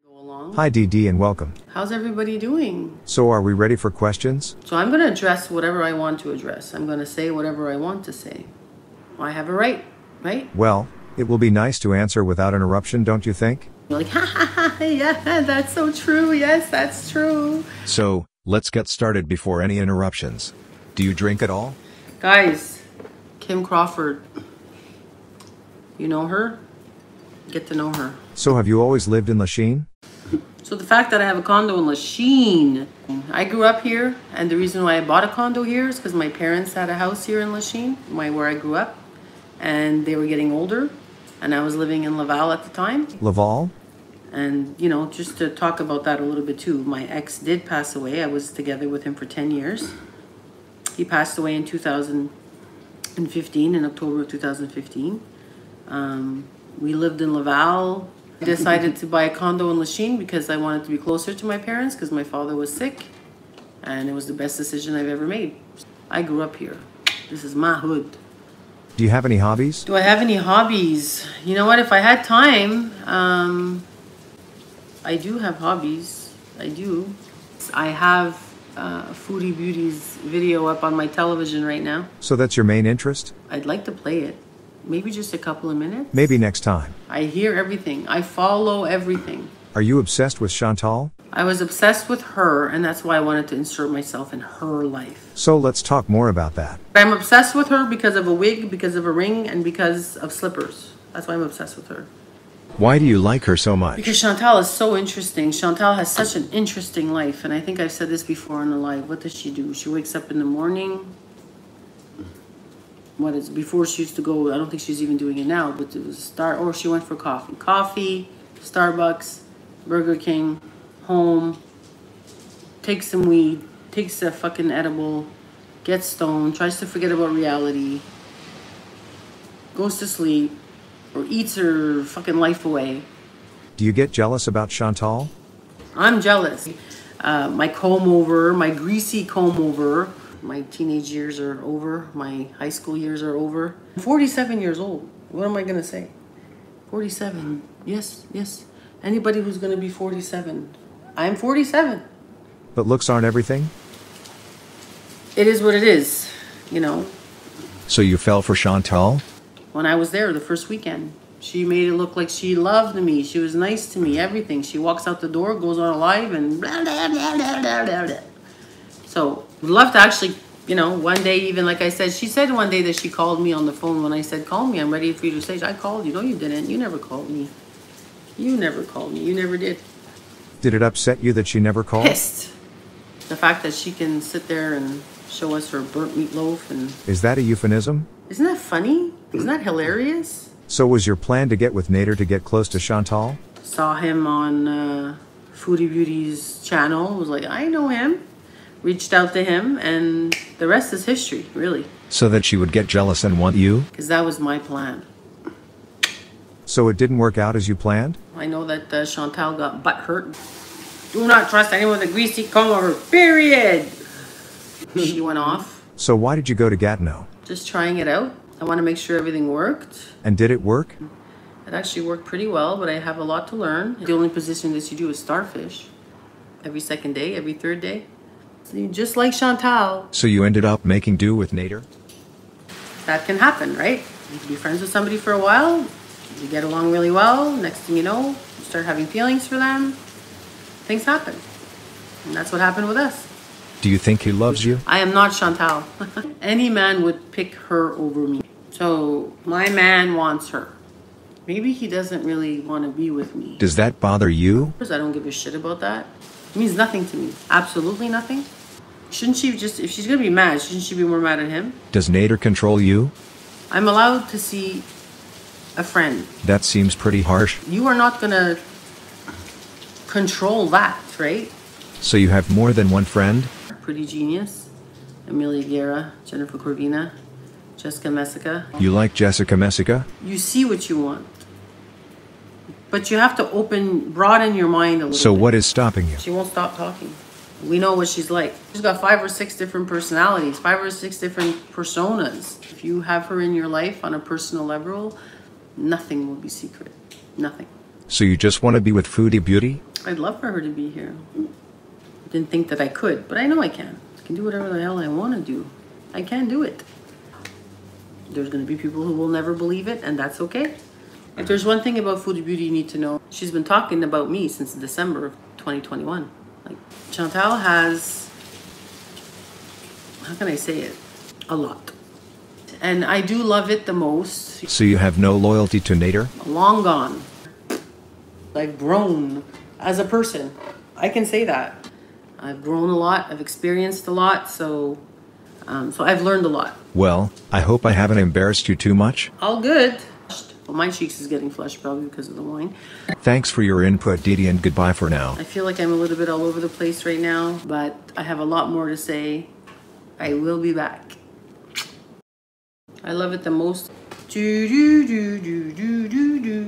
Go along. Hi DeeDee and welcome. How's everybody doing? So are we ready for questions? So I'm going to address whatever I want to address. I'm going to say whatever I want to say. I have a right? Well, it will be nice to answer without interruption, don't you think? You're like, ha ha ha, yeah, that's so true. Yes, that's true. So, let's get started before any interruptions. Do you drink at all? Guys, Kim Crawford, you know her? Get to know her. So have you always lived in Lachine? So the fact that I have a condo in Lachine, I grew up here, and the reason why I bought a condo here is because my parents had a house here in Lachine, where I grew up, and they were getting older, and I was living in Laval at the time. Laval? And, you know, just to talk about that a little bit too, my ex did pass away. I was together with him for 10 years. He passed away in 2015, in October of 2015. We lived in Laval. I decided to buy a condo in Lachine because I wanted to be closer to my parents because my father was sick. And it was the best decision I've ever made. I grew up here. This is my hood. Do you have any hobbies? Do I have any hobbies? You know what? If I had time, I do have hobbies. I do. I have Foodie Beauty's video up on my television right now. So that's your main interest? I'd like to play it. Maybe just a couple of minutes. Maybe next time. I hear everything. I follow everything. Are you obsessed with Chantal? I was obsessed with her, and that's why I wanted to insert myself in her life. So let's talk more about that. I'm obsessed with her because of a wig, because of a ring, and because of slippers. That's why I'm obsessed with her. Why do you like her so much? Because Chantal is so interesting. Chantal has such an interesting life, and I think I've said this before in the live. What does she do? She wakes up in the morning. Before she used to go, I don't think she's even doing it now, but it was or she went for coffee. Coffee, Starbucks, Burger King, home, takes some weed, takes a fucking edible, gets stoned, tries to forget about reality, goes to sleep, or eats her fucking life away. Do you get jealous about Chantal? I'm jealous. My comb over, my greasy comb over. My teenage years are over. My high school years are over. I'm 47 years old. What am I going to say? 47. Yes, yes. Anybody who's going to be 47. I'm 47. But looks aren't everything? It is what it is, you know. So you fell for Chantal? When I was there the first weekend, she made it look like she loved me. She was nice to me, everything. She walks out the door, goes on a live, and blah, blah, blah, blah, blah, blah, blah. So, would love to actually, you know, one day even, like I said, she said one day that she called me on the phone when I said, call me, I'm ready for you to stage. I called you. No, you didn't. You never called me. You never called me. You never did. Did it upset you that she never called? Pissed. The fact that she can sit there and show us her burnt meatloaf and... Is that a euphemism? Isn't that funny? Isn't that hilarious? So was your plan to get with Nader to get close to Chantal? Saw him on Foodie Beauty's channel. Was like, I know him. Reached out to him, and the rest is history, really. So that she would get jealous and want you? Because that was my plan. So it didn't work out as you planned? I know that Chantal got butt hurt. Do not trust anyone with a greasy comb over, period. She went off. So why did you go to Gatineau? Just trying it out. I want to make sure everything worked. And did it work? It actually worked pretty well, but I have a lot to learn. The only position that you do is starfish. Every second day, every third day. Just like Chantal. So you ended up making do with Nader? That can happen, right? You can be friends with somebody for a while. You get along really well. Next thing you know, you start having feelings for them. Things happen. And that's what happened with us. Do you think he loves you? I am not Chantal. Any man would pick her over me. So my man wants her. Maybe he doesn't really want to be with me. Does that bother you? I don't give a shit about that. It means nothing to me. Absolutely nothing. Shouldn't she just, if she's going to be mad, shouldn't she be more mad at him? Does Nader control you? I'm allowed to see a friend. That seems pretty harsh. You are not going to control that, right? So you have more than one friend? Pretty Genius, Amelia Guerra, Jennifer Corvina, Jessica Messica. You like Jessica Messica? You see what you want. But you have to broaden your mind a little bit. So what is stopping you? She won't stop talking. We know what she's like. She's got 5 or 6 different personalities, 5 or 6 different personas. If you have her in your life on a personal level, nothing will be secret. Nothing. So you just want to be with Foodie Beauty? I'd love for her to be here. Didn't think that I could, but I know I can. I can do whatever the hell I want to do. I can do it. There's going to be people who will never believe it, and that's okay. If there's one thing about Foodie Beauty you need to know, she's been talking about me since December of 2021. Like, Chantal has, how can I say it? A lot. And I do love it the most. So you have no loyalty to Nader? Long gone. I've grown as a person. I can say that. I've grown a lot. I've experienced a lot. So I've learned a lot. Well, I hope I haven't embarrassed you too much. All good. Well, my cheeks is getting flushed probably because of the wine. Thanks for your input, DeeDee, and goodbye for now. I feel like I'm a little bit all over the place right now, but I have a lot more to say. I will be back. I love it the most. Do do do do do do do.